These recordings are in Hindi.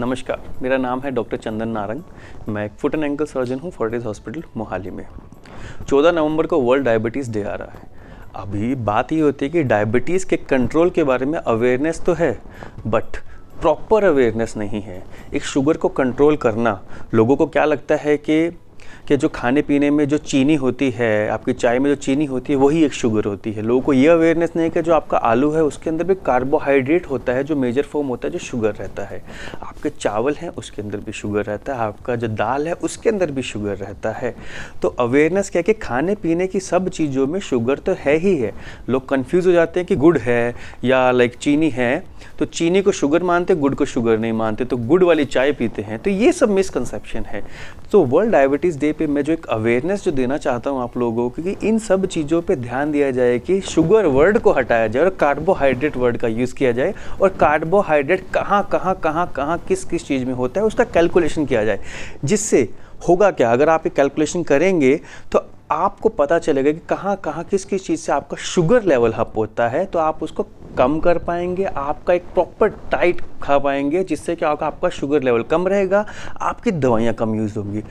नमस्कार, मेरा नाम है डॉक्टर चंदन नारंग। मैं एक फुट एंड एंकल सर्जन हूँ फोर्टिस हॉस्पिटल मोहाली में। 14 नवंबर को वर्ल्ड डायबिटीज़ डे आ रहा है। अभी बात ये होती है कि डायबिटीज़ के कंट्रोल के बारे में अवेयरनेस तो है, बट प्रॉपर अवेयरनेस नहीं है। एक शुगर को कंट्रोल करना, लोगों को क्या लगता है कि जो खाने पीने में जो चीनी होती है, आपकी चाय में जो चीनी होती है वही एक शुगर होती है। लोगों को ये अवेयरनेस नहीं है कि जो आपका आलू है उसके अंदर भी कार्बोहाइड्रेट होता है, जो मेजर फॉर्म होता है, जो शुगर रहता है। आपके चावल हैं उसके अंदर भी शुगर रहता है, आपका जो दाल है उसके अंदर भी शुगर रहता है। तो अवेयरनेस क्या है कि खाने पीने की सब चीज़ों में शुगर तो है ही है। लोग कन्फ्यूज़ हो जाते हैं कि गुड़ है या चीनी है, तो चीनी को शुगर मानते, गुड़ को शुगर नहीं मानते, तो गुड़ वाली चाय पीते हैं। तो ये सब मिसकंसेप्शन है। तो वर्ल्ड डायबिटीज़ डे पे मैं जो एक अवेयरनेस जो देना चाहता हूँ आप लोगों को कि इन सब चीज़ों पे ध्यान दिया जाए कि शुगर वर्ड को हटाया जाए और कार्बोहाइड्रेट वर्ड का यूज़ किया जाए, और कार्बोहाइड्रेट कहाँ किस चीज़ में होता है उसका कैलकुलेशन किया जाए। जिससे होगा क्या, अगर आप ये कैलकुलेशन करेंगे तो आपको पता चलेगा कि कहाँ किस चीज़ से आपका शुगर लेवल अप होता है, तो आप उसको कम कर पाएंगे। आपका एक प्रॉपर डाइट खा पाएंगे, जिससे क्या होगा, आपका शुगर लेवल कम रहेगा, आपकी दवाइयाँ कम यूज़ होंगी।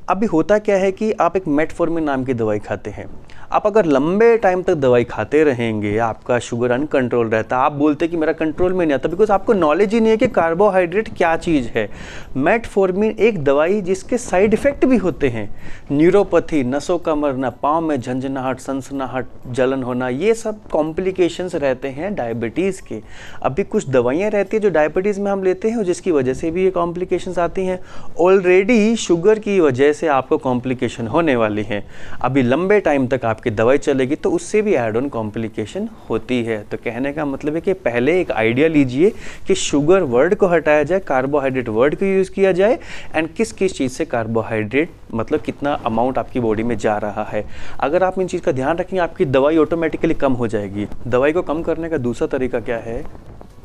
अभी होता क्या है कि आप एक मेटफॉर्मिन नाम की दवाई खाते हैं। आप अगर लंबे टाइम तक दवाई खाते रहेंगे, आपका शुगर अनकंट्रोल रहता है। आप बोलते हैं कि मेरा कंट्रोल में नहीं आता, बिकॉज आपको नॉलेज ही नहीं है कि कार्बोहाइड्रेट क्या चीज़ है। मेटफॉर्मिन एक दवाई जिसके साइड इफ़ेक्ट भी होते हैं, न्यूरोपैथी, नसों का मरना, पाँव में झंझनाहट, सनसनाहट, जलन होना, ये सब कॉम्प्लिकेशंस रहते हैं डायबिटीज़ के। अभी कुछ दवाइयाँ रहती है जो डायबिटीज़ में हम लेते हैं और जिसकी वजह से भी ये कॉम्प्लिकेशंस आती हैं। ऑलरेडी शुगर की वजह से आपको कॉम्प्लिकेशन होने वाली है, अभी लंबे टाइम तक आपकी दवाई चलेगी तो उससे भी एड ऑन कॉम्प्लिकेशन होती है। तो कहने का मतलब है कि पहले एक आइडिया लीजिए कि शुगर वर्ड को हटाया जाए, कार्बोहाइड्रेट वर्ड को यूज़ किया जाए, एंड किस चीज़ से कार्बोहाइड्रेट मतलब कितना अमाउंट आपकी बॉडी में जा रहा है। अगर आप इन चीज़ का ध्यान रखेंगे, आपकी दवाई ऑटोमेटिकली कम हो जाएगी। दवाई को कम करने का दूसरा तरीका क्या है?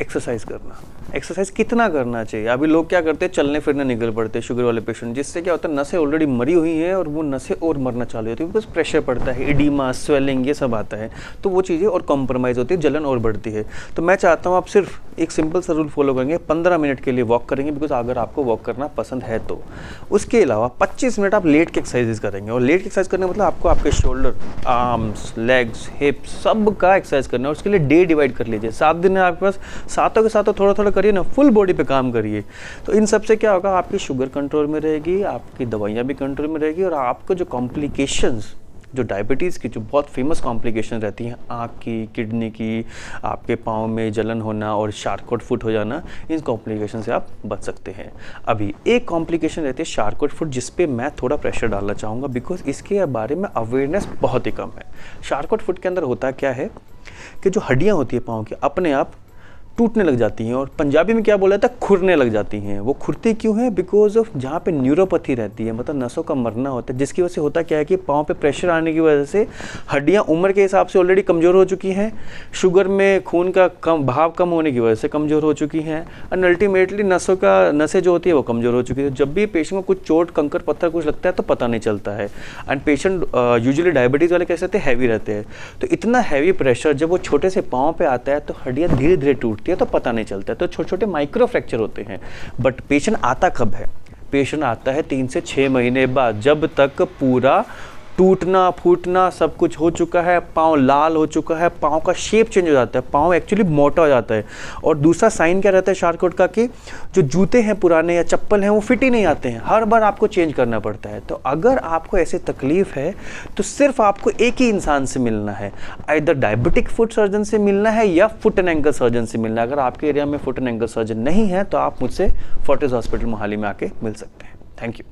एक्सरसाइज करना। एक्सरसाइज कितना करना चाहिए? अभी लोग क्या करते हैं, चलने फिरने निकल पड़ते हैं शुगर वाले पेशेंट, जिससे क्या होता है, नसें ऑलरेडी मरी हुई हैं और वो नसें और मरना चालू होती है, बिकॉज प्रेशर पड़ता है, एडिमा, स्वेलिंग, ये सब आता है, तो वो चीज़ें और कॉम्प्रोमाइज़ होती है, जलन और बढ़ती है। तो मैं चाहता हूँ आप सिर्फ एक सिंपल सा रूल फॉलो करेंगे, 15 मिनट के लिए वॉक करेंगे, बिकॉज अगर आपको वॉक करना पसंद है तो। उसके अलावा 25 मिनट आप लेट के एक्सरसाइजेज करेंगे, और लेट के एक्सरसाइज करने मतलब आपको आपके शोल्डर, आर्म्स, लेग्स, हिप्स सब का एक्सरसाइज करना है। उसके लिए डे डिवाइड कर लीजिए, 7 दिन है आपके पास, सातों के साथ थोड़ा करिए ना, फुल बॉडी पे काम करिए। तो इन सब से क्या होगा, आपकी शुगर कंट्रोल में रहेगी, आपकी दवाइयाँ भी कंट्रोल में रहेगी, और आपको जो कॉम्प्लिकेशंस, जो डायबिटीज़ की जो बहुत फेमस कॉम्प्लिकेशन रहती हैं, आँख की, किडनी की, आपके पाँव में जलन होना और शार्कोट फुट हो जाना, इन कॉम्प्लिकेशन से आप बच सकते हैं। अभी एक कॉम्प्लिकेशन रहती है शार्कोट फुट, जिस पे मैं थोड़ा प्रेशर डालना चाहूँगा, बिकॉज इसके बारे में अवेयरनेस बहुत ही कम है। शार्कोट फुट के अंदर होता क्या है कि जो हड्डियाँ होती है पाँव की, अपने आप टूटने लग जाती हैं, और पंजाबी में क्या बोला था, खुरने लग जाती हैं। वो खुरती क्यों है? बिकॉज ऑफ जहाँ पे न्यूरोपैथी रहती है, मतलब नसों का मरना होता है, जिसकी वजह से होता क्या है कि पाँव पे प्रेशर आने की वजह से हड्डियाँ उम्र के हिसाब से ऑलरेडी कमज़ोर हो चुकी हैं, शुगर में खून का भाव कम होने की वजह से कमज़ोर हो चुकी हैं, एंड अल्टीमेटली नसें जो होती है वो कमज़ोर हो चुकी है। जब भी पेशेंट को कुछ चोट, कंकर, पत्थर कुछ लगता है तो पता नहीं चलता है, एंड पेशेंट यूजुअली डायबिटीज़ वाले कैसे रहते हैं, हैवी रहते हैं। तो इतना हैवी प्रेशर जब वो छोटे से पाँव पे आता है तो हड्डियाँ धीरे धीरे टूटती है, तो पता नहीं चलता है, तो छोटे छोटे माइक्रो फ्रैक्चर होते हैं। बट पेशेंट आता कब है? पेशेंट आता है 3 से 6 महीने बाद, जब तक पूरा टूटना फूटना सब कुछ हो चुका है, पाँव लाल हो चुका है, पाँव का शेप चेंज हो जाता है, पाँव एक्चुअली मोटा हो जाता है। और दूसरा साइन क्या रहता है शार्कोट का, कि जो जूते हैं पुराने या चप्पल हैं वो फिट ही नहीं आते हैं, हर बार आपको चेंज करना पड़ता है। तो अगर आपको ऐसी तकलीफ है तो सिर्फ आपको एक ही इंसान से मिलना है, आइदर डायबिटिक फुट सर्जन से मिलना है या फुट एंड एंकल सर्जन से मिलना है। अगर आपके एरिया में फुट एंड एंकल सर्जन नहीं है तो आप मुझसे फोर्टिस हॉस्पिटल मोहाली में आके मिल सकते हैं। Thank you.